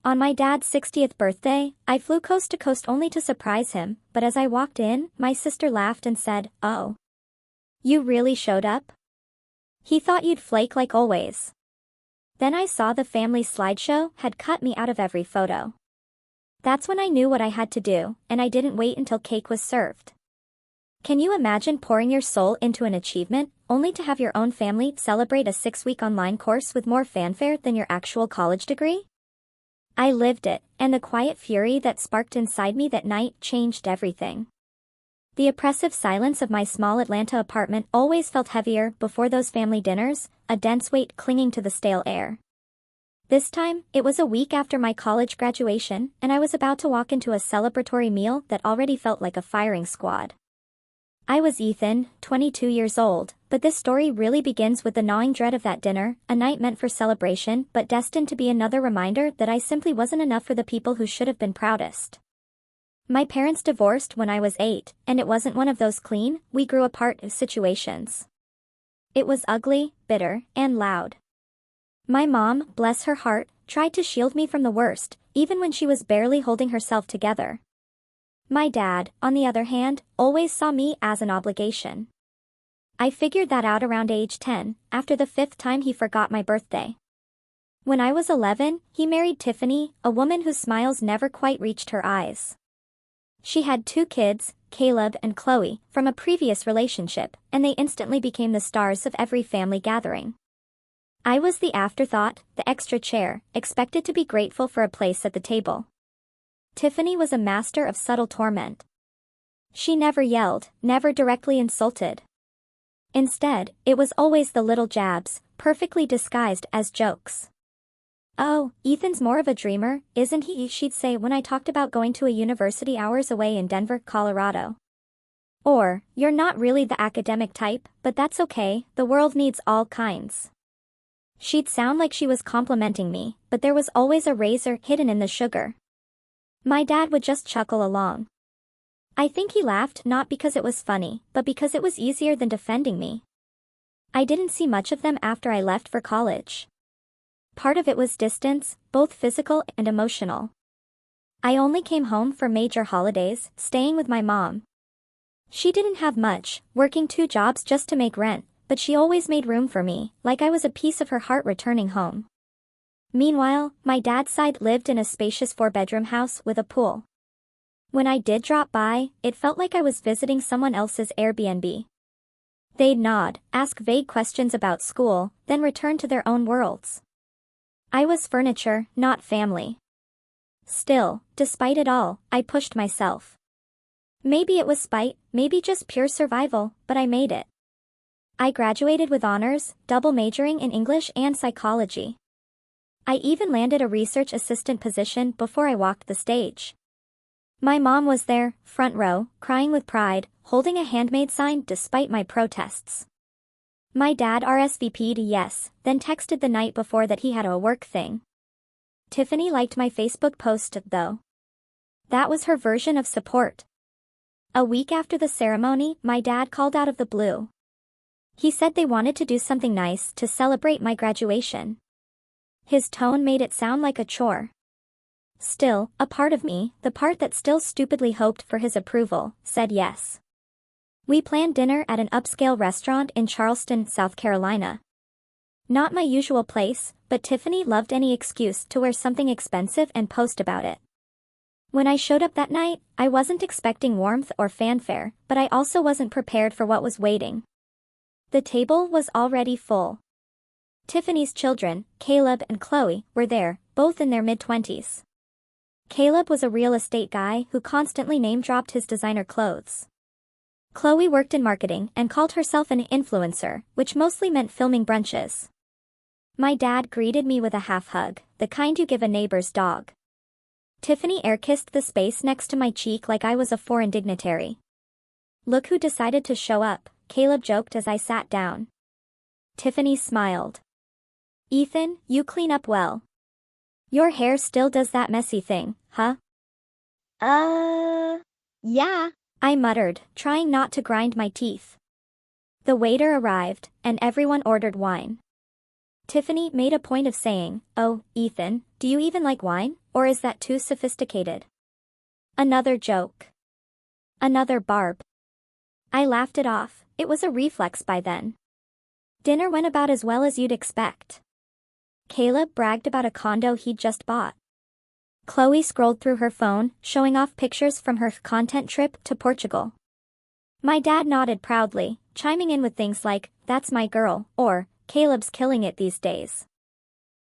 On my dad's 60th birthday, I flew coast to coast only to surprise him, but as I walked in, my sister laughed and said, "Oh. You really showed up? He thought you'd flake like always." Then I saw the family slideshow had cut me out of every photo. That's when I knew what I had to do, and I didn't wait until cake was served. Can you imagine pouring your soul into an achievement, only to have your own family celebrate a 6-week online course with more fanfare than your actual college degree? I lived it, and the quiet fury that sparked inside me that night changed everything. The oppressive silence of my small Atlanta apartment always felt heavier before those family dinners, a dense weight clinging to the stale air. This time, it was a week after my college graduation, and I was about to walk into a celebratory meal that already felt like a firing squad. I was Ethan, 22 years old, but this story really begins with the gnawing dread of that dinner, a night meant for celebration but destined to be another reminder that I simply wasn't enough for the people who should have been proudest. My parents divorced when I was 8, and it wasn't one of those clean, we grew apart situations. It was ugly, bitter, and loud. My mom, bless her heart, tried to shield me from the worst, even when she was barely holding herself together. My dad, on the other hand, always saw me as an obligation. I figured that out around age 10, after the 5th time he forgot my birthday. When I was 11, he married Tiffany, a woman whose smiles never quite reached her eyes. She had 2 kids, Caleb and Chloe, from a previous relationship, and they instantly became the stars of every family gathering. I was the afterthought, the extra chair, expected to be grateful for a place at the table. Tiffany was a master of subtle torment. She never yelled, never directly insulted. Instead, it was always the little jabs, perfectly disguised as jokes. "Oh, Ethan's more of a dreamer, isn't he?" she'd say when I talked about going to a university hours away in Denver, Colorado. Or, "You're not really the academic type, but that's okay, the world needs all kinds." She'd sound like she was complimenting me, but there was always a razor hidden in the sugar. My dad would just chuckle along. I think he laughed not because it was funny, but because it was easier than defending me. I didn't see much of them after I left for college. Part of it was distance, both physical and emotional. I only came home for major holidays, staying with my mom. She didn't have much, working 2 jobs just to make rent, but she always made room for me, like I was a piece of her heart returning home. Meanwhile, my dad's side lived in a spacious 4-bedroom house with a pool. When I did drop by, it felt like I was visiting someone else's Airbnb. They'd nod, ask vague questions about school, then return to their own worlds. I was furniture, not family. Still, despite it all, I pushed myself. Maybe it was spite, maybe just pure survival, but I made it. I graduated with honors, double majoring in English and psychology. I even landed a research assistant position before I walked the stage. My mom was there, front row, crying with pride, holding a handmade sign despite my protests. My dad RSVP'd yes, then texted the night before that he had a work thing. Tiffany liked my Facebook post though. That was her version of support. A week after the ceremony, my dad called out of the blue. He said they wanted to do something nice to celebrate my graduation. His tone made it sound like a chore. Still, a part of me, the part that still stupidly hoped for his approval, said yes. We planned dinner at an upscale restaurant in Charleston, South Carolina. Not my usual place, but Tiffany loved any excuse to wear something expensive and post about it. When I showed up that night, I wasn't expecting warmth or fanfare, but I also wasn't prepared for what was waiting. The table was already full. Tiffany's children, Caleb and Chloe, were there, both in their mid-20s. Caleb was a real estate guy who constantly name-dropped his designer clothes. Chloe worked in marketing and called herself an influencer, which mostly meant filming brunches. My dad greeted me with a half-hug, the kind you give a neighbor's dog. Tiffany air-kissed the space next to my cheek like I was a foreign dignitary. "Look who decided to show up," Caleb joked as I sat down. Tiffany smiled. "Ethan, you clean up well. Your hair still does that messy thing, huh?" Yeah," I muttered, trying not to grind my teeth. The waiter arrived, and everyone ordered wine. Tiffany made a point of saying, "Oh, Ethan, do you even like wine? or is that too sophisticated? Another joke. Another barb. I laughed it off, it was a reflex by then. Dinner went about as well as you'd expect. Caleb bragged about a condo he'd just bought. Chloe scrolled through her phone, showing off pictures from her content trip to Portugal. My dad nodded proudly, chiming in with things like, "That's my girl," or, "Caleb's killing it these days."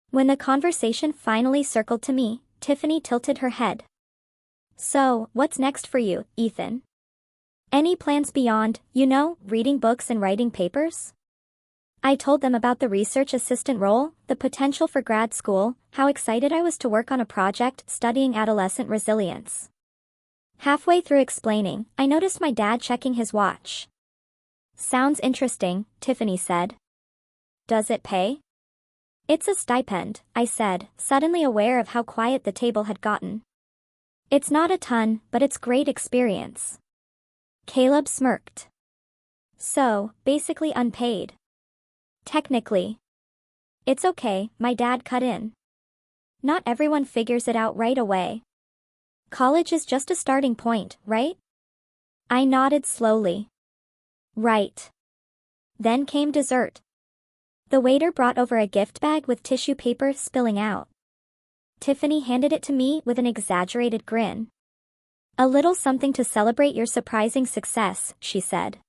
When the conversation finally circled to me, Tiffany tilted her head. "So, what's next for you, Ethan? Any plans beyond, reading books and writing papers?" I told them about the research assistant role, the potential for grad school, how excited I was to work on a project studying adolescent resilience. Halfway through explaining, I noticed my dad checking his watch. "Sounds interesting," Tiffany said. "Does it pay?" "It's a stipend," I said, suddenly aware of how quiet the table had gotten. "It's not a ton, but it's great experience." Caleb smirked. "So, basically unpaid." "Technically." "It's okay," my dad cut in. "Not everyone figures it out right away. College is just a starting point, right?" I nodded slowly. "Right." Then came dessert. The waiter brought over a gift bag with tissue paper spilling out. Tiffany handed it to me with an exaggerated grin. "A little something to celebrate your surprising success," she said.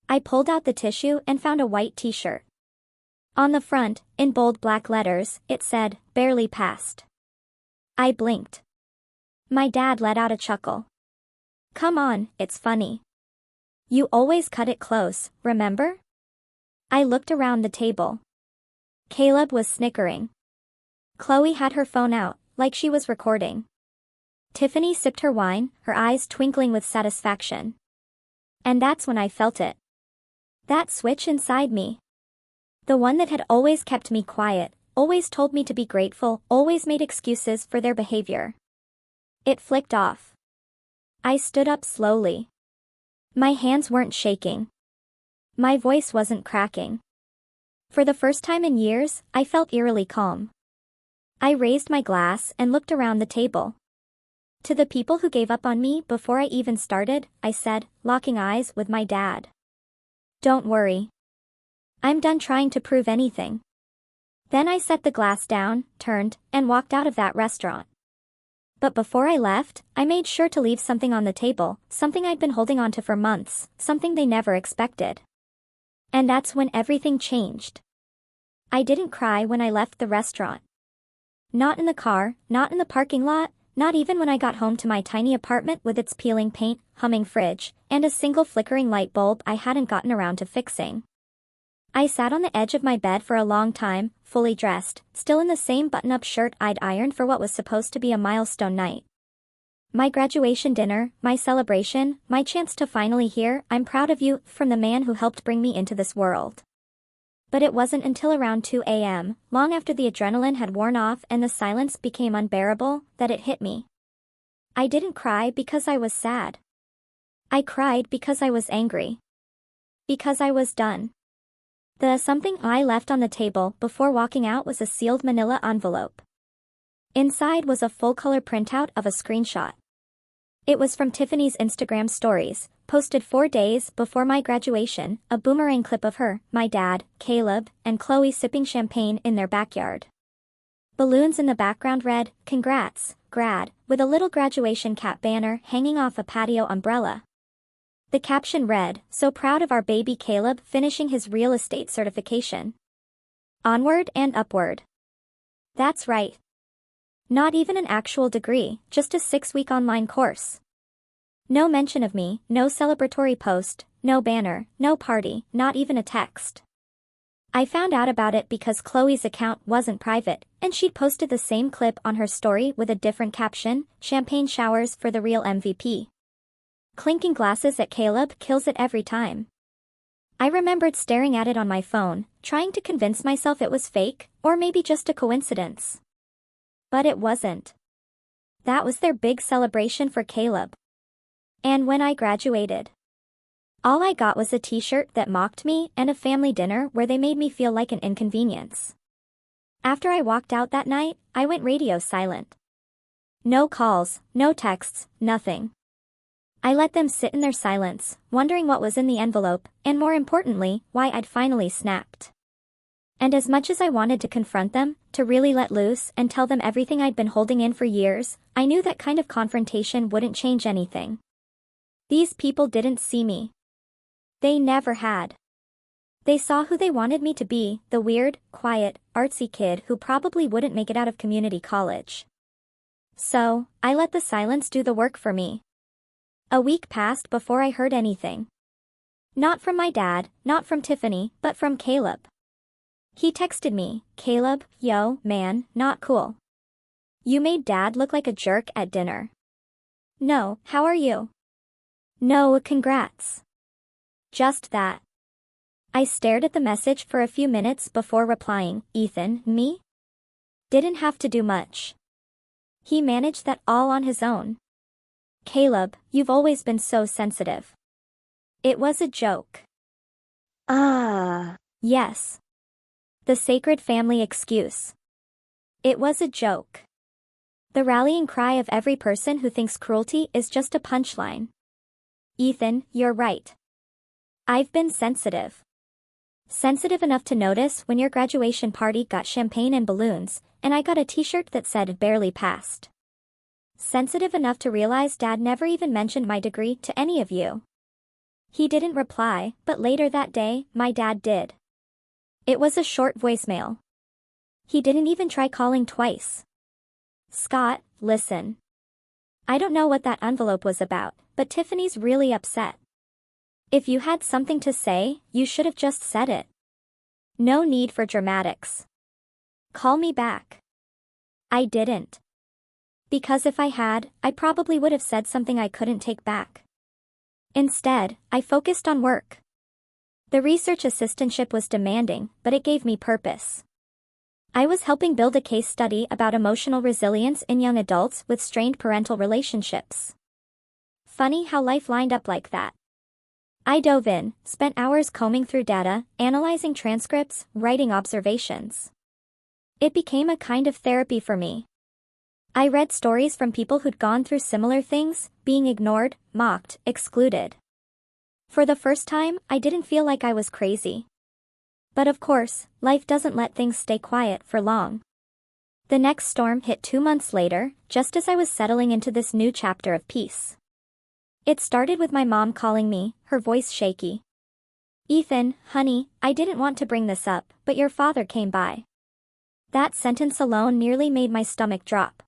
I pulled out the tissue and found a white t-shirt. On the front, in bold black letters, it said, "Barely passed." I blinked. My dad let out a chuckle. "Come on, it's funny. You always cut it close, remember?" I looked around the table. Caleb was snickering. Chloe had her phone out, like she was recording. Tiffany sipped her wine, her eyes twinkling with satisfaction. And that's when I felt it. That switch inside me. The one that had always kept me quiet, always told me to be grateful, always made excuses for their behavior. It flicked off. I stood up slowly. My hands weren't shaking. My voice wasn't cracking. For the first time in years, I felt eerily calm. I raised my glass and looked around the table. "To the people who gave up on me before I even started," I said, locking eyes with my dad. "Don't worry. I'm done trying to prove anything." Then I set the glass down, turned, and walked out of that restaurant. But before I left, I made sure to leave something on the table, something I'd been holding onto for months, something they never expected. And that's when everything changed. I didn't cry when I left the restaurant. Not in the car, not in the parking lot, not even when I got home to my tiny apartment with its peeling paint, humming fridge, and a single flickering light bulb I hadn't gotten around to fixing. I sat on the edge of my bed for a long time, fully dressed, still in the same button-up shirt I'd ironed for what was supposed to be a milestone night. My graduation dinner, my celebration, my chance to finally hear, "I'm proud of you," from the man who helped bring me into this world. But it wasn't until around 2 a.m., long after the adrenaline had worn off and the silence became unbearable, that it hit me. I didn't cry because I was sad. I cried because I was angry. Because I was done. The something I left on the table before walking out was a sealed manila envelope. Inside was a full-color printout of a screenshot. It was from Tiffany's Instagram stories, posted 4 days before my graduation, a boomerang clip of her, my dad, Caleb, and Chloe sipping champagne in their backyard. Balloons in the background read, "Congrats, grad," with a little graduation cap banner hanging off a patio umbrella. The caption read, "So proud of our baby Caleb finishing his real estate certification. Onward and upward." That's right. Not even an actual degree, just a 6-week online course. No mention of me, no celebratory post, no banner, no party, not even a text. I found out about it because Chloe's account wasn't private, and she'd posted the same clip on her story with a different caption, "Champagne showers for the real MVP. Clinking glasses at Caleb kills it every time." I remembered staring at it on my phone, trying to convince myself it was fake, or maybe just a coincidence. But it wasn't. That was their big celebration for Caleb. And when I graduated, all I got was a t-shirt that mocked me and a family dinner where they made me feel like an inconvenience. After I walked out that night, I went radio silent. No calls, no texts, nothing. I let them sit in their silence, wondering what was in the envelope, and more importantly, why I'd finally snapped. And as much as I wanted to confront them, to really let loose and tell them everything I'd been holding in for years, I knew that kind of confrontation wouldn't change anything. These people didn't see me. They never had. They saw who they wanted me to be, the weird, quiet, artsy kid who probably wouldn't make it out of community college. So, I let the silence do the work for me. A week passed before I heard anything. Not from my dad, not from Tiffany, but from Caleb. He texted me, "Caleb, yo, man, not cool. You made dad look like a jerk at dinner. No, how are you? No, congrats." Just that. I stared at the message for a few minutes before replying, "Ethan, me? Didn't have to do much. He managed that all on his own. Caleb, you've always been so sensitive. It was a joke." Yes. The sacred family excuse. It was a joke. The rallying cry of every person who thinks cruelty is just a punchline. Ethan, you're right. I've been sensitive. Sensitive enough to notice when your graduation party got champagne and balloons, and I got a t-shirt that said "barely passed." Sensitive enough to realize dad never even mentioned my degree to any of you. He didn't reply, but later that day, my dad did. It was a short voicemail. He didn't even try calling twice. "Scott, listen. I don't know what that envelope was about, but Tiffany's really upset. If you had something to say, you should have just said it. No need for dramatics. Call me back." I didn't. Because if I had, I probably would have said something I couldn't take back. Instead, I focused on work. The research assistantship was demanding, but it gave me purpose. I was helping build a case study about emotional resilience in young adults with strained parental relationships. Funny how life lined up like that. I dove in, spent hours combing through data, analyzing transcripts, writing observations. It became a kind of therapy for me. I read stories from people who'd gone through similar things, being ignored, mocked, excluded. For the first time, I didn't feel like I was crazy. But of course, life doesn't let things stay quiet for long. The next storm hit 2 months later, just as I was settling into this new chapter of peace. It started with my mom calling me, her voice shaky. "Ethan, honey, I didn't want to bring this up, but your father came by." That sentence alone nearly made my stomach drop.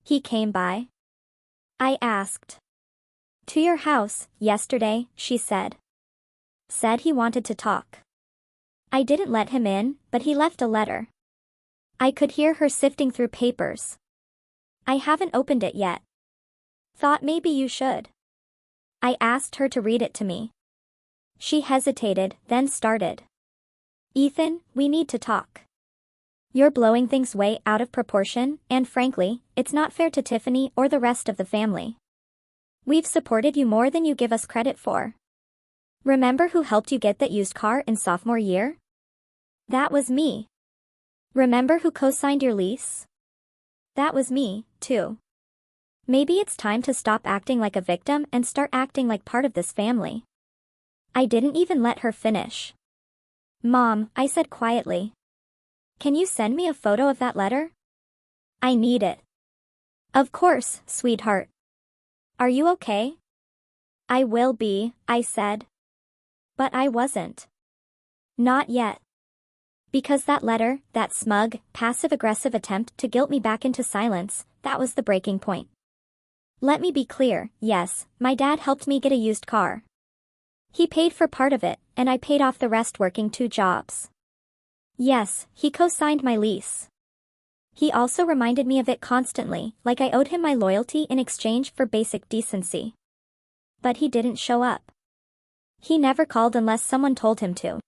"He came by?" I asked. "To your house, yesterday," she said. "Said he wanted to talk." I didn't let him in, but he left a letter. I could hear her sifting through papers. "I haven't opened it yet. Thought maybe you should." I asked her to read it to me. She hesitated, then started. "Ethan, we need to talk. You're blowing things way out of proportion, and frankly, it's not fair to Tiffany or the rest of the family. We've supported you more than you give us credit for. Remember who helped you get that used car in sophomore year? That was me. Remember who co-signed your lease? That was me, too. Maybe it's time to stop acting like a victim and start acting like part of this family." I didn't even let her finish. "Mom," I said quietly. "Can you send me a photo of that letter? I need it." "Of course, sweetheart. Are you okay?" "I will be," I said. But I wasn't. Not yet. Because that letter, that smug, passive-aggressive attempt to guilt me back into silence, that was the breaking point. Let me be clear, yes, my dad helped me get a used car. He paid for part of it, and I paid off the rest working 2 jobs. Yes, he co-signed my lease. He also reminded me of it constantly, like I owed him my loyalty in exchange for basic decency. But he didn't show up. He never called unless someone told him to.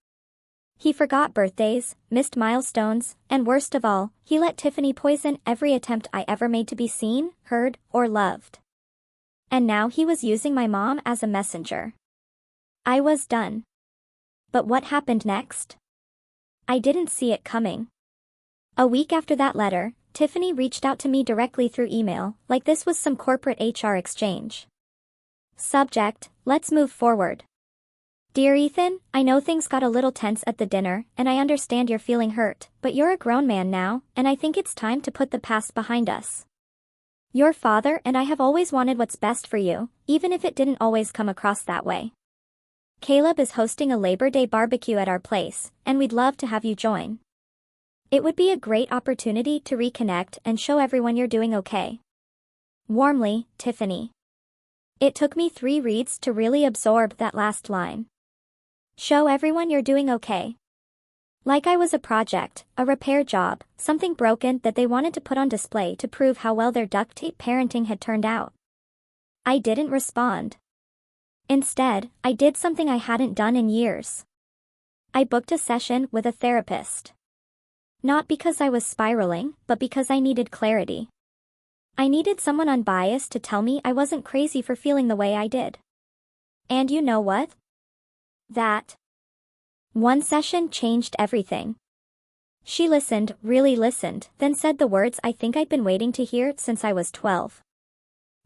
He forgot birthdays, missed milestones, and worst of all, he let Tiffany poison every attempt I ever made to be seen, heard, or loved. And now he was using my mom as a messenger. I was done. But what happened next? I didn't see it coming. A week after that letter, Tiffany reached out to me directly through email, like this was some corporate HR exchange. Subject: let's move forward. Dear Ethan, I know things got a little tense at the dinner, and I understand you're feeling hurt, but you're a grown man now, and I think it's time to put the past behind us. Your father and I have always wanted what's best for you, even if it didn't always come across that way. Caleb is hosting a Labor Day barbecue at our place, and we'd love to have you join. It would be a great opportunity to reconnect and show everyone you're doing okay. Warmly, Tiffany. It took me 3 reads to really absorb that last line. Show everyone you're doing okay. Like I was a project, a repair job, something broken that they wanted to put on display to prove how well their duct tape parenting had turned out. I didn't respond. Instead, I did something I hadn't done in years. I booked a session with a therapist. Not because I was spiraling, but because I needed clarity. I needed someone unbiased to tell me I wasn't crazy for feeling the way I did. And you know what? That one session changed everything. She listened, really listened, then said the words I think I'd been waiting to hear since I was 12.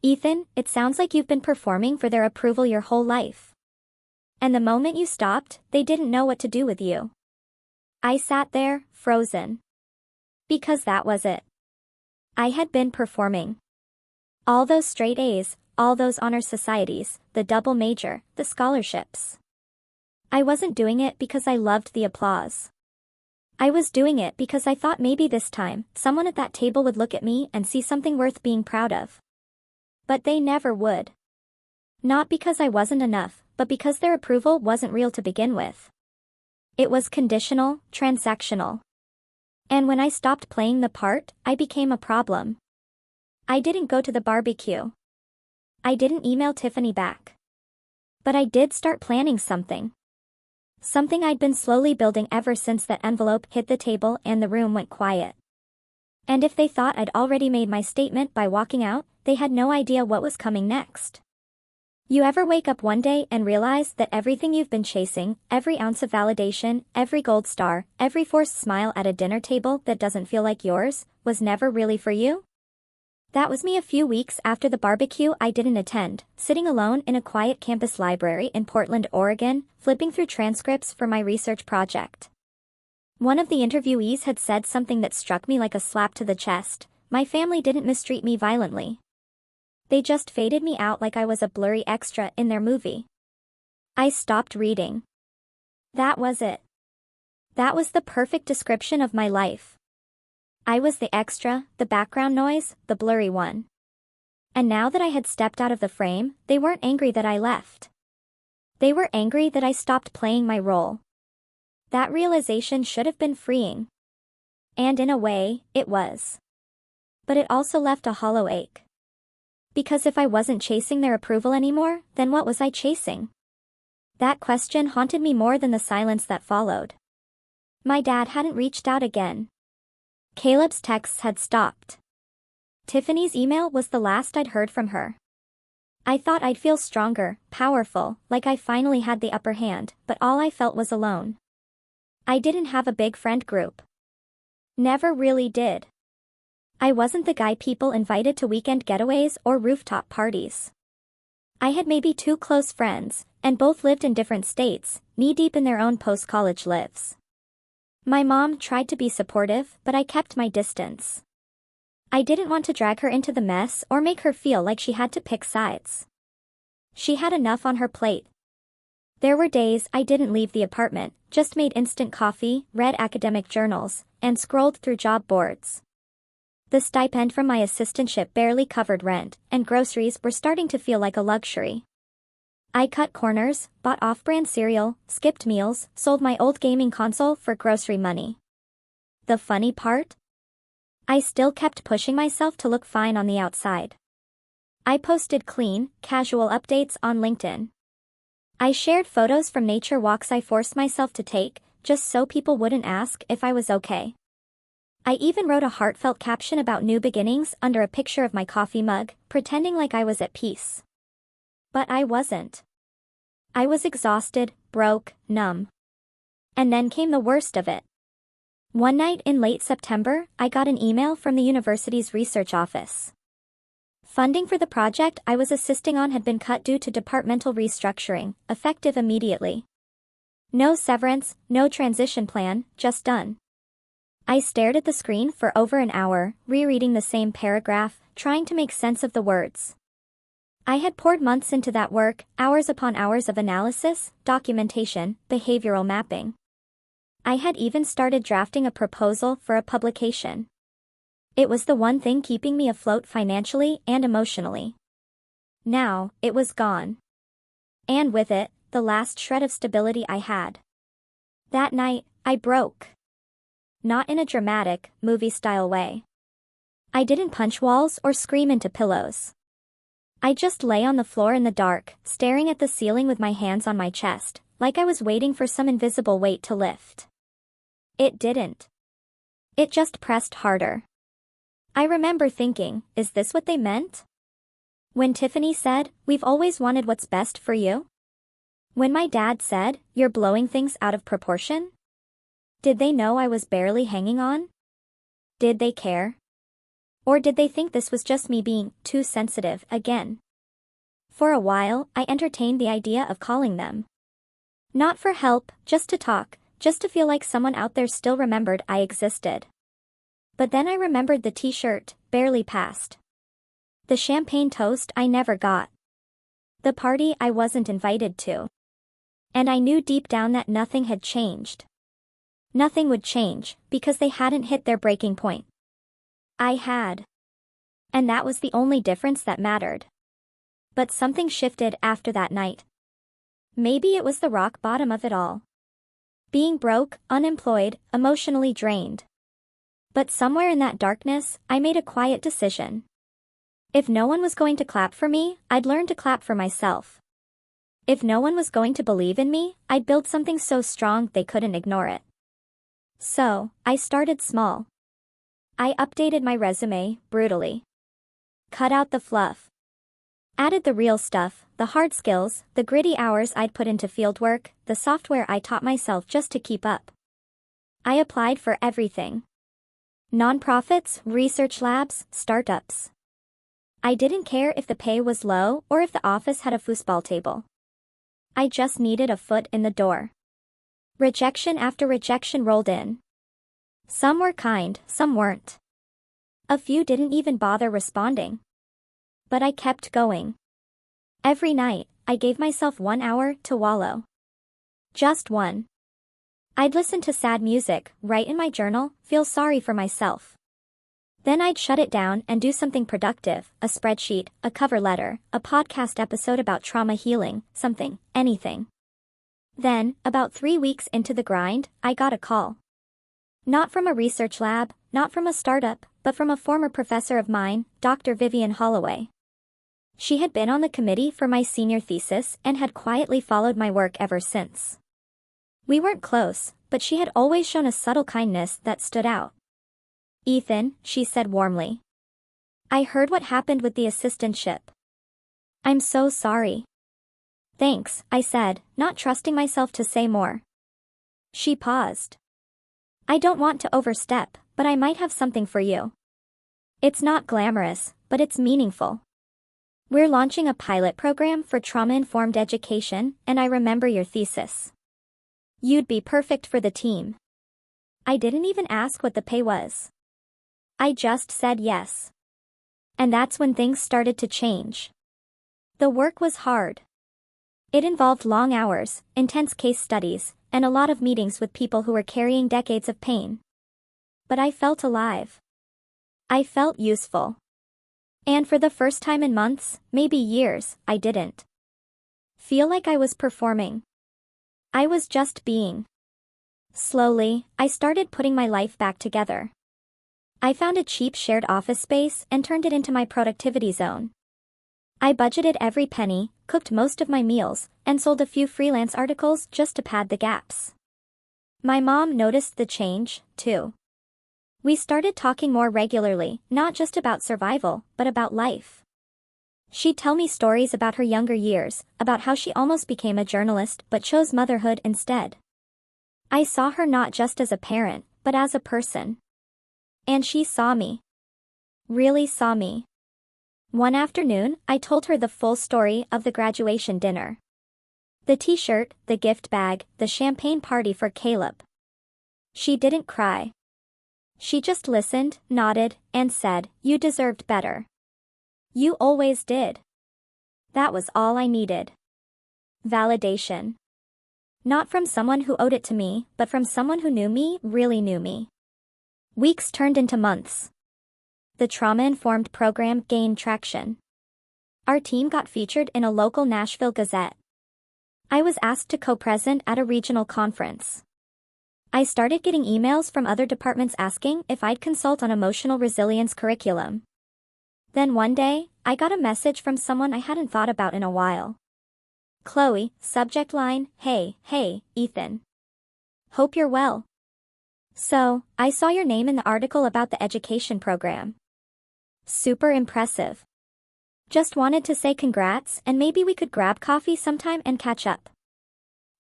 Ethan, it sounds like you've been performing for their approval your whole life. And the moment you stopped, they didn't know what to do with you. I sat there, frozen. Because that was it. I had been performing. All those straight A's, all those honor societies, the double major, the scholarships. I wasn't doing it because I loved the applause. I was doing it because I thought maybe this time, someone at that table would look at me and see something worth being proud of. But they never would. Not because I wasn't enough, but because their approval wasn't real to begin with. It was conditional, transactional. And when I stopped playing the part, I became a problem. I didn't go to the barbecue. I didn't email Tiffany back. But I did start planning something. Something I'd been slowly building ever since that envelope hit the table and the room went quiet. And if they thought I'd already made my statement by walking out, they had no idea what was coming next. You ever wake up one day and realize that everything you've been chasing, every ounce of validation, every gold star, every forced smile at a dinner table that doesn't feel like yours, was never really for you? That was me a few weeks after the barbecue I didn't attend, sitting alone in a quiet campus library in Portland, Oregon, flipping through transcripts for my research project. One of the interviewees had said something that struck me like a slap to the chest. My family didn't mistreat me violently. They just faded me out like I was a blurry extra in their movie. I stopped reading. That was it. That was the perfect description of my life. I was the extra, the background noise, the blurry one. And now that I had stepped out of the frame, they weren't angry that I left. They were angry that I stopped playing my role. That realization should have been freeing. And in a way, it was. But it also left a hollow ache. Because if I wasn't chasing their approval anymore, then what was I chasing? That question haunted me more than the silence that followed. My dad hadn't reached out again. Caleb's texts had stopped. Tiffany's email was the last I'd heard from her. I thought I'd feel stronger, powerful, like I finally had the upper hand, but all I felt was alone. I didn't have a big friend group. Never really did. I wasn't the guy people invited to weekend getaways or rooftop parties. I had maybe 2 close friends, and both lived in different states, knee-deep in their own post-college lives. My mom tried to be supportive, but I kept my distance. I didn't want to drag her into the mess or make her feel like she had to pick sides. She had enough on her plate. There were days I didn't leave the apartment, just made instant coffee, read academic journals, and scrolled through job boards. The stipend from my assistantship barely covered rent, and groceries were starting to feel like a luxury. I cut corners, bought off-brand cereal, skipped meals, sold my old gaming console for grocery money. The funny part? I still kept pushing myself to look fine on the outside. I posted clean, casual updates on LinkedIn. I shared photos from nature walks I forced myself to take, just so people wouldn't ask if I was okay. I even wrote a heartfelt caption about new beginnings under a picture of my coffee mug, pretending like I was at peace. But I wasn't. I was exhausted, broke, numb. And then came the worst of it. One night in late September, I got an email from the university's research office. Funding for the project I was assisting on had been cut due to departmental restructuring, effective immediately. No severance, no transition plan, just done. I stared at the screen for over an hour, rereading the same paragraph, trying to make sense of the words. I had poured months into that work, hours upon hours of analysis, documentation, behavioral mapping. I had even started drafting a proposal for a publication. It was the one thing keeping me afloat financially and emotionally. Now, it was gone. And with it, the last shred of stability I had. That night, I broke. Not in a dramatic, movie-style way. I didn't punch walls or scream into pillows. I just lay on the floor in the dark, staring at the ceiling with my hands on my chest, like I was waiting for some invisible weight to lift. It didn't. It just pressed harder. I remember thinking, is this what they meant? When Tiffany said, "We've always wanted what's best for you?" When my dad said, "You're blowing things out of proportion?" Did they know I was barely hanging on? Did they care? Or did they think this was just me being too sensitive again? For a while, I entertained the idea of calling them. Not for help, just to talk, just to feel like someone out there still remembered I existed. But then I remembered the t-shirt, barely passed. The champagne toast I never got. The party I wasn't invited to. And I knew deep down that nothing had changed. Nothing would change, because they hadn't hit their breaking point. I had. And that was the only difference that mattered. But something shifted after that night. Maybe it was the rock bottom of it all. Being broke, unemployed, emotionally drained. But somewhere in that darkness, I made a quiet decision. If no one was going to clap for me, I'd learn to clap for myself. If no one was going to believe in me, I'd build something so strong they couldn't ignore it. So, I started small. I updated my resume, brutally. Cut out the fluff. Added the real stuff, the hard skills, the gritty hours I'd put into fieldwork, the software I taught myself just to keep up. I applied for everything. Nonprofits, research labs, startups. I didn't care if the pay was low or if the office had a foosball table. I just needed a foot in the door. Rejection after rejection rolled in. Some were kind, some weren't. A few didn't even bother responding. But I kept going. Every night, I gave myself 1 hour to wallow. Just one. I'd listen to sad music, write in my journal, feel sorry for myself. Then I'd shut it down and do something productive, a spreadsheet, a cover letter, a podcast episode about trauma healing, something, anything. Then, about 3 weeks into the grind, I got a call. Not from a research lab, not from a startup, but from a former professor of mine, Dr. Vivian Holloway. She had been on the committee for my senior thesis and had quietly followed my work ever since. We weren't close, but she had always shown a subtle kindness that stood out. "Ethan," she said warmly. "I heard what happened with the assistantship. I'm so sorry." "Thanks," I said, not trusting myself to say more. She paused. "I don't want to overstep, but I might have something for you. It's not glamorous, but it's meaningful. We're launching a pilot program for trauma-informed education, and I remember your thesis. You'd be perfect for the team." I didn't even ask what the pay was. I just said yes. And that's when things started to change. The work was hard. It involved long hours, intense case studies, and a lot of meetings with people who were carrying decades of pain. But I felt alive. I felt useful. And for the first time in months, maybe years, I didn't feel like I was performing. I was just being. Slowly, I started putting my life back together. I found a cheap shared office space and turned it into my productivity zone. I budgeted every penny, cooked most of my meals, and sold a few freelance articles just to pad the gaps. My mom noticed the change, too. We started talking more regularly, not just about survival, but about life. She'd tell me stories about her younger years, about how she almost became a journalist but chose motherhood instead. I saw her not just as a parent, but as a person. And she saw me. Really saw me. One afternoon, I told her the full story of the graduation dinner. The t-shirt, the gift bag, the champagne party for Caleb. She didn't cry. She just listened, nodded, and said, "You deserved better. You always did." That was all I needed. Validation. Not from someone who owed it to me, but from someone who knew me, really knew me. Weeks turned into months. The trauma-informed program gained traction. Our team got featured in a local Nashville Gazette. I was asked to co-present at a regional conference. I started getting emails from other departments asking if I'd consult on emotional resilience curriculum. Then one day, I got a message from someone I hadn't thought about in a while. "Chloe, subject line, hey, Ethan. Hope you're well. So, I saw your name in the article about the education program. Super impressive. Just wanted to say congrats and maybe we could grab coffee sometime and catch up.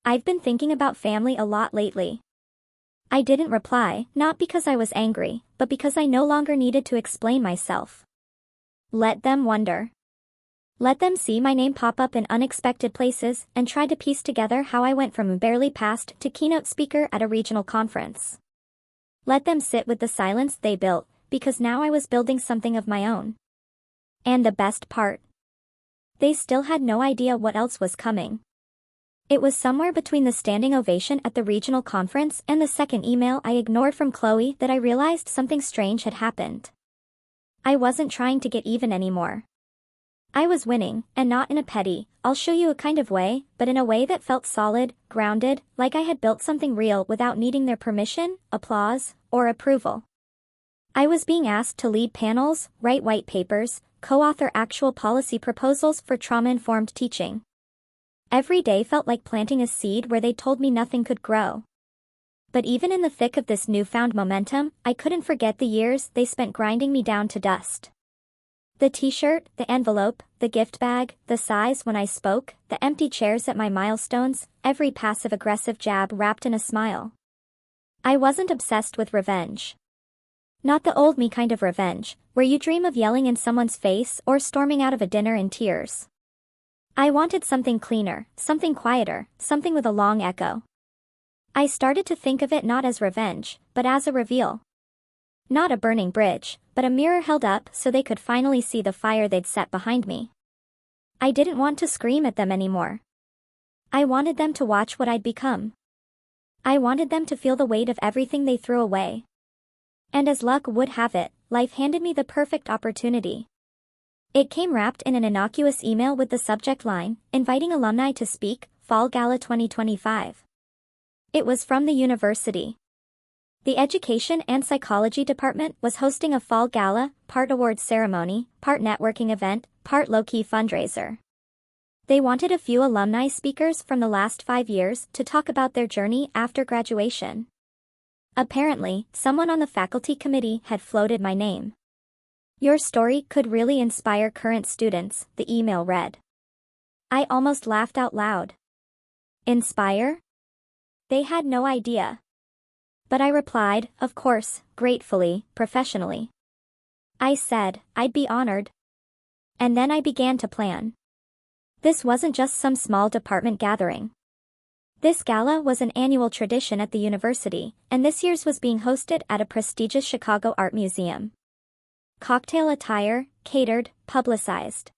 I've been thinking about family a lot lately." I didn't reply, not because I was angry, but because I no longer needed to explain myself. Let them wonder. Let them see my name pop up in unexpected places and try to piece together how I went from barely passed to keynote speaker at a regional conference. Let them sit with the silence they built, because now I was building something of my own. And the best part? They still had no idea what else was coming. It was somewhere between the standing ovation at the regional conference and the second email I ignored from Chloe that I realized something strange had happened. I wasn't trying to get even anymore. I was winning, and not in a petty, "I'll show you" a kind of way, but in a way that felt solid, grounded, like I had built something real without needing their permission, applause, or approval. I was being asked to lead panels, write white papers, co-author actual policy proposals for trauma-informed teaching. Every day felt like planting a seed where they told me nothing could grow. But even in the thick of this newfound momentum, I couldn't forget the years they spent grinding me down to dust. The t-shirt, the envelope, the gift bag, the sighs when I spoke, the empty chairs at my milestones, every passive-aggressive jab wrapped in a smile. I wasn't obsessed with revenge. Not the old me kind of revenge, where you dream of yelling in someone's face or storming out of a dinner in tears. I wanted something cleaner, something quieter, something with a long echo. I started to think of it not as revenge, but as a reveal. Not a burning bridge, but a mirror held up so they could finally see the fire they'd set behind me. I didn't want to scream at them anymore. I wanted them to watch what I'd become. I wanted them to feel the weight of everything they threw away. And as luck would have it, life handed me the perfect opportunity. It came wrapped in an innocuous email with the subject line, "Inviting alumni to speak, Fall Gala 2025. It was from the university. The Education and Psychology Department was hosting a fall gala, part awards ceremony, part networking event, part low-key fundraiser. They wanted a few alumni speakers from the last 5 years to talk about their journey after graduation. Apparently, someone on the faculty committee had floated my name. "Your story could really inspire current students," the email read. I almost laughed out loud. Inspire? They had no idea. But I replied, of course, gratefully, professionally. I said, I'd be honored. And then I began to plan. This wasn't just some small department gathering. This gala was an annual tradition at the university, and this year's was being hosted at a prestigious Chicago art museum. Cocktail attire, catered, publicized.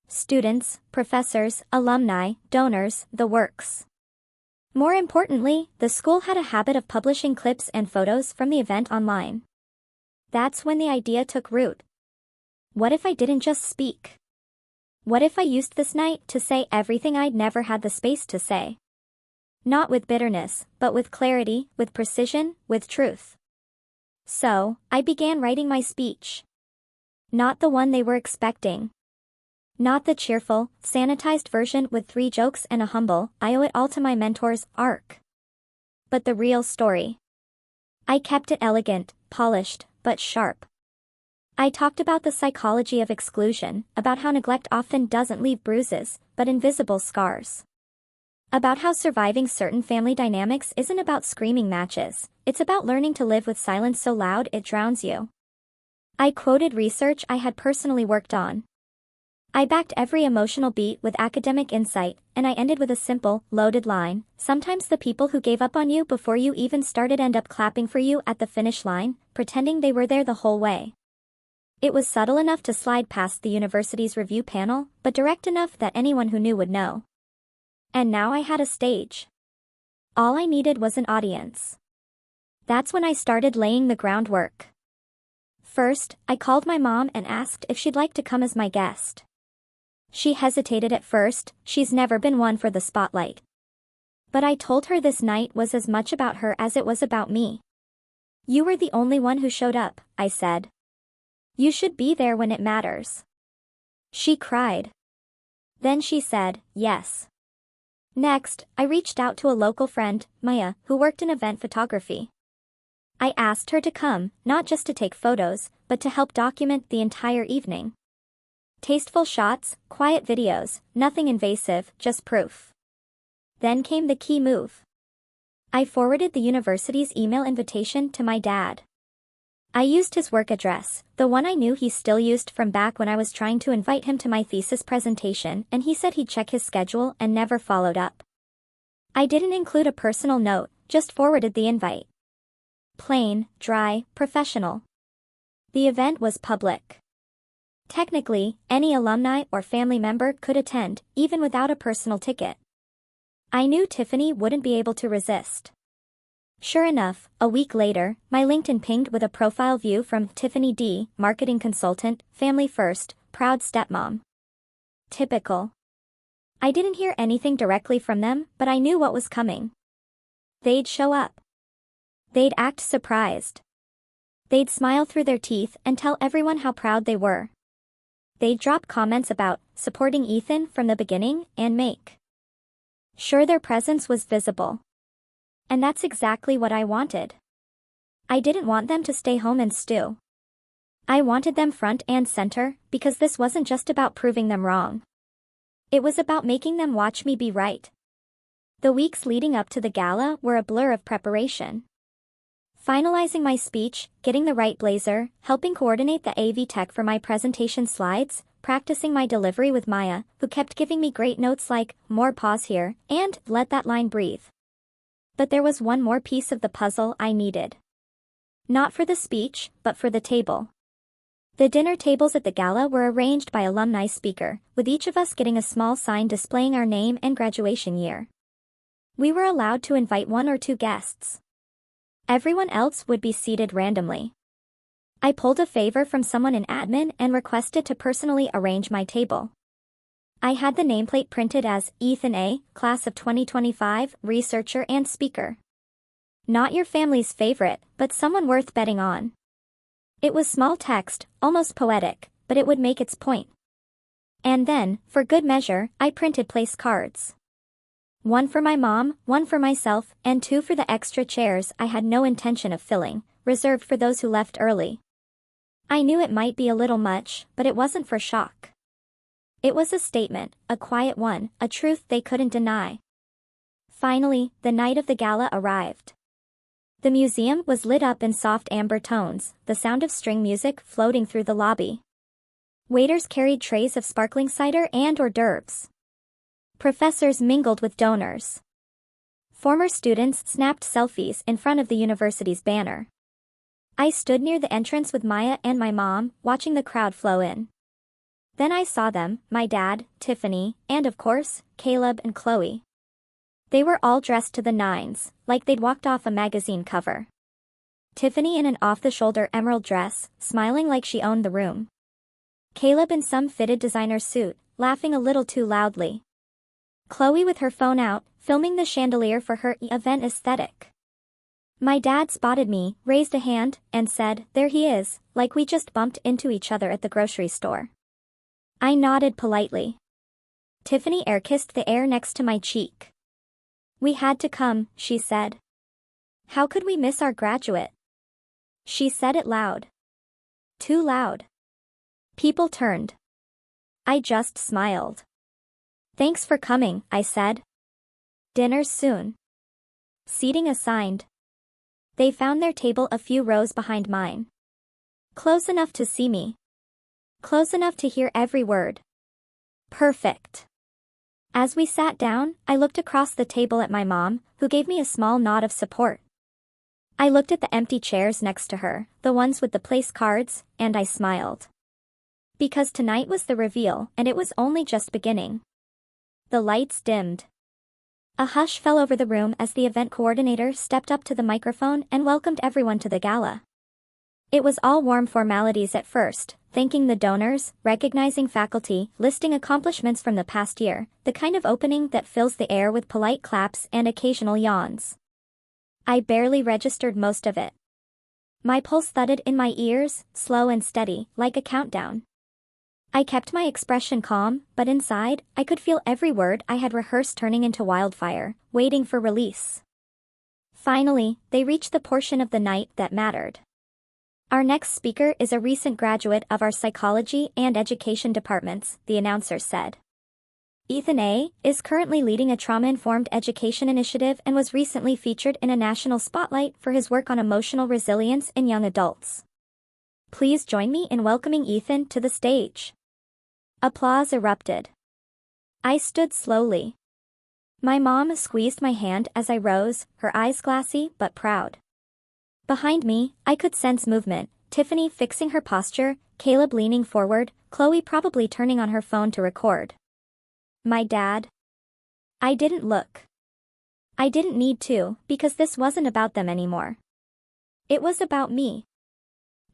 Students, professors, alumni, donors, the works. More importantly, the school had a habit of publishing clips and photos from the event online. That's when the idea took root. What if I didn't just speak? What if I used this night to say everything I'd never had the space to say? Not with bitterness, but with clarity, with precision, with truth. So, I began writing my speech. Not the one they were expecting. Not the cheerful, sanitized version with 3 jokes and a humble, "I owe it all to my mentors" arc. But the real story. I kept it elegant, polished, but sharp. I talked about the psychology of exclusion, about how neglect often doesn't leave bruises, but invisible scars. About how surviving certain family dynamics isn't about screaming matches, it's about learning to live with silence so loud it drowns you. I quoted research I had personally worked on. I backed every emotional beat with academic insight, and I ended with a simple, loaded line. Sometimes the people who gave up on you before you even started end up clapping for you at the finish line, pretending they were there the whole way. It was subtle enough to slide past the university's review panel, but direct enough that anyone who knew would know. And now I had a stage. All I needed was an audience. That's when I started laying the groundwork. First, I called my mom and asked if she'd like to come as my guest. She hesitated at first, she's never been one for the spotlight. But I told her this night was as much about her as it was about me. You were the only one who showed up, I said. You should be there when it matters. She cried. Then she said, yes. Next, I reached out to a local friend, Maya, who worked in event photography. I asked her to come, not just to take photos, but to help document the entire evening. Tasteful shots, quiet videos, nothing invasive, just proof. Then came the key move. I forwarded the university's email invitation to my dad. I used his work address, the one I knew he still used from back when I was trying to invite him to my thesis presentation, and he said he'd check his schedule and never followed up. I didn't include a personal note, just forwarded the invite. Plain, dry, professional. The event was public. Technically, any alumni or family member could attend, even without a personal ticket. I knew Tiffany wouldn't be able to resist. Sure enough, a week later, my LinkedIn pinged with a profile view from Tiffany D., marketing consultant, family first, proud stepmom. Typical. I didn't hear anything directly from them, but I knew what was coming. They'd show up. They'd act surprised. They'd smile through their teeth and tell everyone how proud they were. They'd drop comments about supporting Ethan from the beginning and make sure their presence was visible. And that's exactly what I wanted. I didn't want them to stay home and stew. I wanted them front and center, because this wasn't just about proving them wrong. It was about making them watch me be right. The weeks leading up to the gala were a blur of preparation. Finalizing my speech, getting the right blazer, helping coordinate the AV tech for my presentation slides, practicing my delivery with Maya, who kept giving me great notes like, more pause here, and let that line breathe. But there was one more piece of the puzzle I needed. Not for the speech, but for the table. The dinner tables at the gala were arranged by alumni speaker, with each of us getting a small sign displaying our name and graduation year. We were allowed to invite 1 or 2 guests. Everyone else would be seated randomly. I pulled a favor from someone in admin and requested to personally arrange my table. I had the nameplate printed as Ethan A., class of 2025, researcher and speaker. Not your family's favorite, but someone worth betting on. It was small text, almost poetic, but it would make its point. And then, for good measure, I printed place cards. 1 for my mom, 1 for myself, and 2 for the extra chairs I had no intention of filling, reserved for those who left early. I knew it might be a little much, but it wasn't for shock. It was a statement, a quiet one, a truth they couldn't deny. Finally, the night of the gala arrived. The museum was lit up in soft amber tones, the sound of string music floating through the lobby. Waiters carried trays of sparkling cider and hors d'oeuvres. Professors mingled with donors. Former students snapped selfies in front of the university's banner. I stood near the entrance with Maya and my mom, watching the crowd flow in. Then I saw them, my dad, Tiffany, and of course, Caleb and Chloe. They were all dressed to the nines, like they'd walked off a magazine cover. Tiffany in an off-the-shoulder emerald dress, smiling like she owned the room. Caleb in some fitted designer suit, laughing a little too loudly. Chloe with her phone out, filming the chandelier for her event aesthetic. My dad spotted me, raised a hand, and said, "There he is," like we just bumped into each other at the grocery store. I nodded politely. Tiffany air-kissed the air next to my cheek. "We had to come," she said. "How could we miss our graduate?" She said it loud. Too loud. People turned. I just smiled. "Thanks for coming," I said. Dinner's soon. Seating assigned. They found their table a few rows behind mine. Close enough to see me. Close enough to hear every word. Perfect. As we sat down, I looked across the table at my mom, who gave me a small nod of support. I looked at the empty chairs next to her, the ones with the place cards, and I smiled. Because tonight was the reveal, and it was only just beginning. The lights dimmed. A hush fell over the room as the event coordinator stepped up to the microphone and welcomed everyone to the gala. It was all warm formalities at first, thanking the donors, recognizing faculty, listing accomplishments from the past year, the kind of opening that fills the air with polite claps and occasional yawns. I barely registered most of it. My pulse thudded in my ears, slow and steady, like a countdown. I kept my expression calm, but inside, I could feel every word I had rehearsed turning into wildfire, waiting for release. Finally, they reached the portion of the night that mattered. Our next speaker is a recent graduate of our psychology and education departments, the announcer said. Ethan A. is currently leading a trauma-informed education initiative and was recently featured in a national spotlight for his work on emotional resilience in young adults. Please join me in welcoming Ethan to the stage. Applause erupted. I stood slowly. My mom squeezed my hand as I rose, her eyes glassy but proud. Behind me, I could sense movement, Tiffany fixing her posture, Caleb leaning forward, Chloe probably turning on her phone to record. My dad? I didn't look. I didn't need to, because this wasn't about them anymore. It was about me.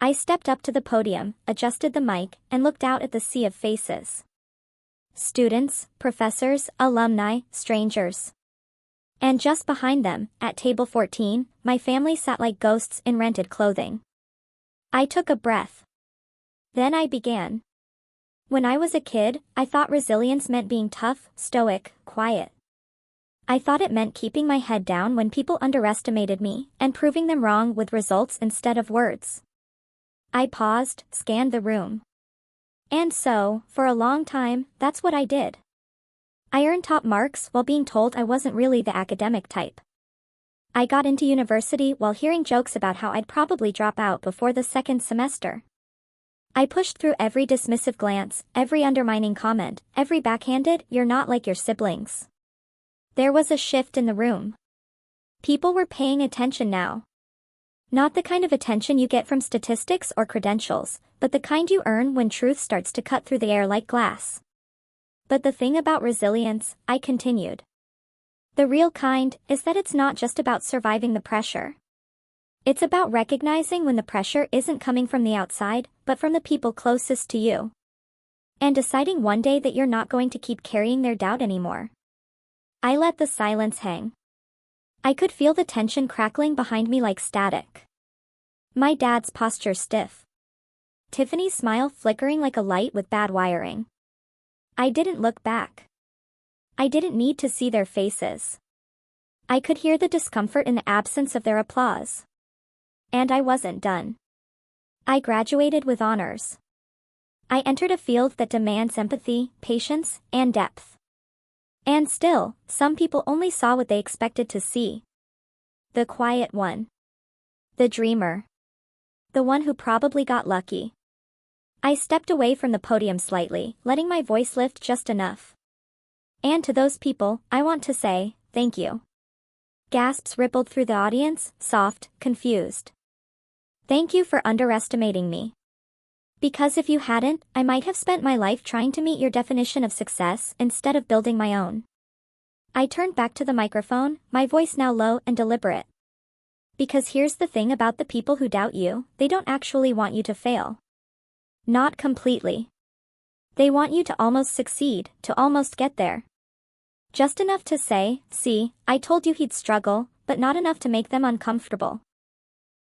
I stepped up to the podium, adjusted the mic, and looked out at the sea of faces. Students, professors, alumni, strangers. And just behind them, at table 14, my family sat like ghosts in rented clothing. I took a breath. Then I began. When I was a kid, I thought resilience meant being tough, stoic, quiet. I thought it meant keeping my head down when people underestimated me, and proving them wrong with results instead of words. I paused, scanned the room. And so, for a long time, that's what I did. I earned top marks while being told I wasn't really the academic type. I got into university while hearing jokes about how I'd probably drop out before the second semester. I pushed through every dismissive glance, every undermining comment, every backhanded, "You're not like your siblings." There was a shift in the room. People were paying attention now. Not the kind of attention you get from statistics or credentials, but the kind you earn when truth starts to cut through the air like glass. But the thing about resilience, I continued. The real kind is that it's not just about surviving the pressure. It's about recognizing when the pressure isn't coming from the outside, but from the people closest to you. And deciding one day that you're not going to keep carrying their doubt anymore. I let the silence hang. I could feel the tension crackling behind me like static. My dad's posture stiff. Tiffany's smile flickering like a light with bad wiring. I didn't look back. I didn't need to see their faces. I could hear the discomfort in the absence of their applause. And I wasn't done. I graduated with honors. I entered a field that demands empathy, patience, and depth. And still, some people only saw what they expected to see. The quiet one. The dreamer. The one who probably got lucky. I stepped away from the podium slightly, letting my voice lift just enough. And to those people, I want to say, thank you. Gasps rippled through the audience, soft, confused. Thank you for underestimating me. Because if you hadn't, I might have spent my life trying to meet your definition of success instead of building my own. I turned back to the microphone, my voice now low and deliberate. Because here's the thing about the people who doubt you, they don't actually want you to fail. Not completely. They want you to almost succeed, to almost get there. Just enough to say, "See, I told you he'd struggle," but not enough to make them uncomfortable.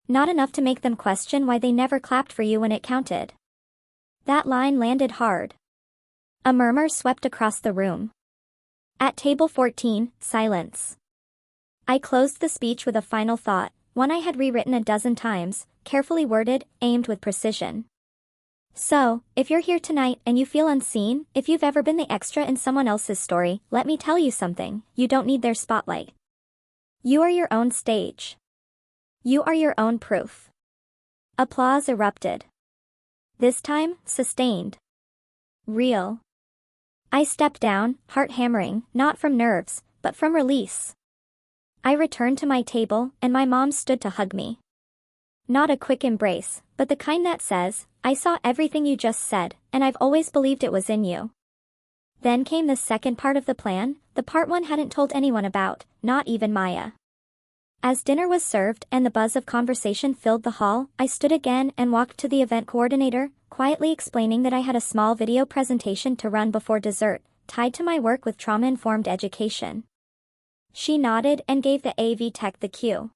Not enough to make them question why they never clapped for you when it counted. That line landed hard. A murmur swept across the room. At table 14, silence. I closed the speech with a final thought, one I had rewritten a dozen times, carefully worded, aimed with precision. So, if you're here tonight and you feel unseen, if you've ever been the extra in someone else's story, let me tell you something, you don't need their spotlight. You are your own stage. You are your own proof. Applause erupted. This time, sustained. Real. I stepped down, heart hammering, not from nerves, but from release. I returned to my table, and my mom stood to hug me. Not a quick embrace, but the kind that says, I saw everything you just said, and I've always believed it was in you. Then came the second part of the plan, the part one hadn't told anyone about, not even Maya. As dinner was served and the buzz of conversation filled the hall, I stood again and walked to the event coordinator, quietly explaining that I had a small video presentation to run before dessert, tied to my work with trauma-informed education. She nodded and gave the AV tech the cue.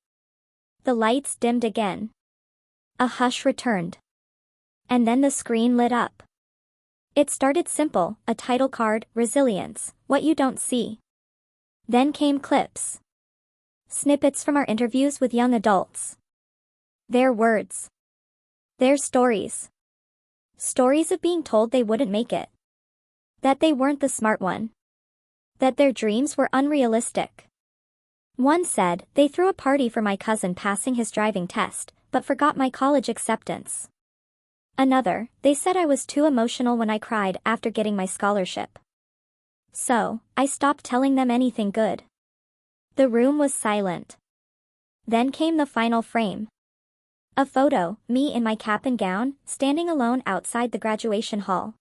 The lights dimmed again. A hush returned. And then the screen lit up. It started simple, a title card, Resilience, What You Don't See. Then came clips. Snippets from our interviews with young adults. Their words. Their stories. Stories of being told they wouldn't make it. That they weren't the smart one. That their dreams were unrealistic. One said, they threw a party for my cousin passing his driving test, but forgot my college acceptance. Another, they said I was too emotional when I cried after getting my scholarship. So, I stopped telling them anything good. The room was silent. Then came the final frame. A photo, me in my cap and gown, standing alone outside the graduation hall.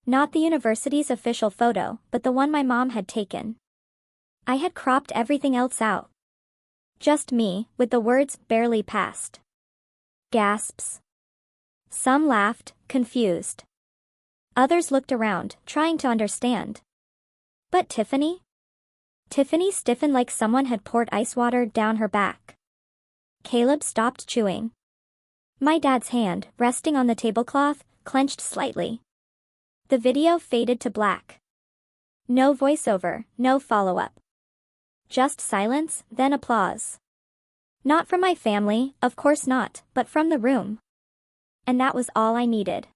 Not the university's official photo, but the one my mom had taken. I had cropped everything else out. Just me, with the words barely past. Gasps. Some laughed, confused. Others looked around, trying to understand. But Tiffany? Tiffany stiffened like someone had poured ice water down her back. Caleb stopped chewing. My dad's hand, resting on the tablecloth, clenched slightly. The video faded to black. No voiceover, no follow-up. Just silence, then applause. Not from my family, of course not, but from the room. And that was all I needed.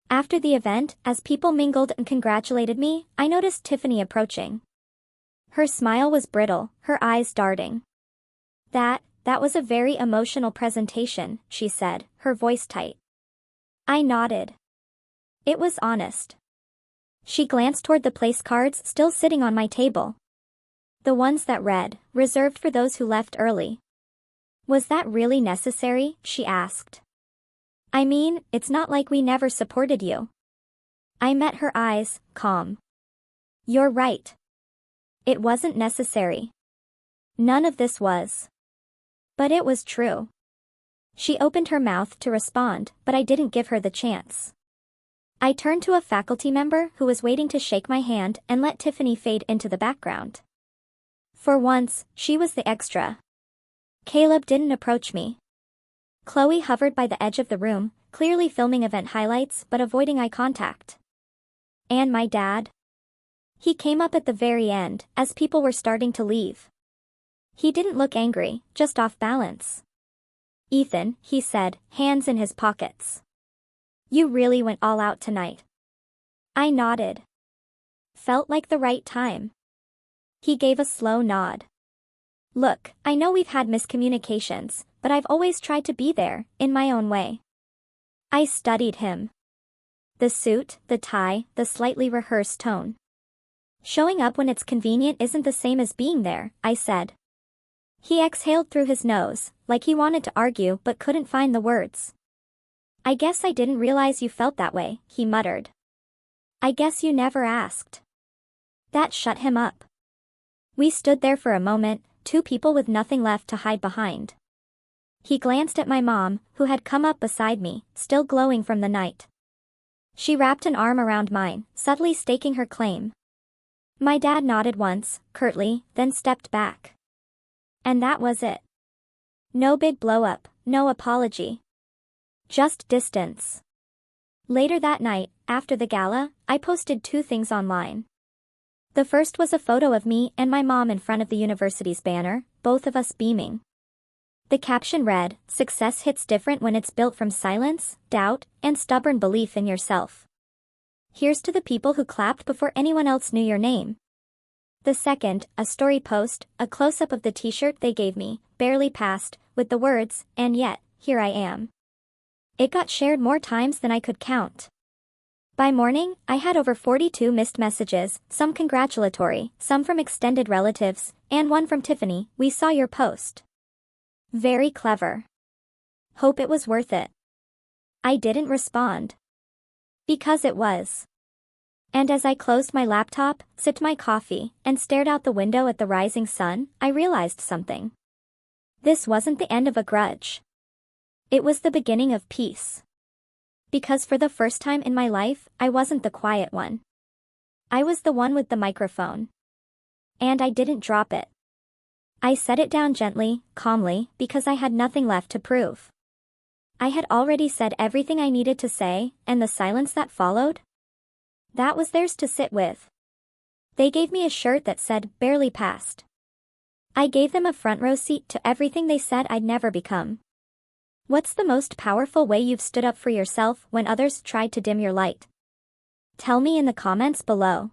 After the event, as people mingled and congratulated me, I noticed Tiffany approaching. Her smile was brittle, her eyes darting. That was a very emotional presentation, she said, her voice tight. I nodded. It was honest. She glanced toward the place cards still sitting on my table. The ones that read, reserved for those who left early. Was that really necessary? She asked. I mean, it's not like we never supported you. I met her eyes, calm. You're right. It wasn't necessary. None of this was. But it was true. She opened her mouth to respond, but I didn't give her the chance. I turned to a faculty member who was waiting to shake my hand and let Tiffany fade into the background. For once, she was the extra. Caleb didn't approach me. Chloe hovered by the edge of the room, clearly filming event highlights but avoiding eye contact. And my dad? He came up at the very end, as people were starting to leave. He didn't look angry, just off balance. Ethan, he said, hands in his pockets. You really went all out tonight. I nodded. Felt like the right time. He gave a slow nod. Look, I know we've had miscommunications, but I've always tried to be there, in my own way. I studied him. The suit, the tie, the slightly rehearsed tone. Showing up when it's convenient isn't the same as being there, I said. He exhaled through his nose, like he wanted to argue but couldn't find the words. I guess I didn't realize you felt that way, he muttered. I guess you never asked. That shut him up. We stood there for a moment, two people with nothing left to hide behind. He glanced at my mom, who had come up beside me, still glowing from the night. She wrapped an arm around mine, subtly staking her claim. My dad nodded once, curtly, then stepped back. And that was it. No big blow-up, no apology. Just distance. Later that night, after the gala, I posted two things online. The first was a photo of me and my mom in front of the university's banner, both of us beaming. The caption read, "Success hits different when it's built from silence, doubt, and stubborn belief in yourself." Here's to the people who clapped before anyone else knew your name. The second, a story post, a close-up of the t-shirt they gave me, barely passed, with the words, "And yet, here I am." It got shared more times than I could count. By morning, I had over 42 missed messages, some congratulatory, some from extended relatives, and one from Tiffany, "We saw your post. Very clever. Hope it was worth it." I didn't respond. Because it was. And as I closed my laptop, sipped my coffee, and stared out the window at the rising sun, I realized something. This wasn't the end of a grudge. It was the beginning of peace. Because for the first time in my life, I wasn't the quiet one. I was the one with the microphone. And I didn't drop it. I set it down gently, calmly, because I had nothing left to prove. I had already said everything I needed to say, and the silence that followed? That was theirs to sit with. They gave me a shirt that said, "Barely passed." I gave them a front row seat to everything they said I'd never become. What's the most powerful way you've stood up for yourself when others tried to dim your light? Tell me in the comments below.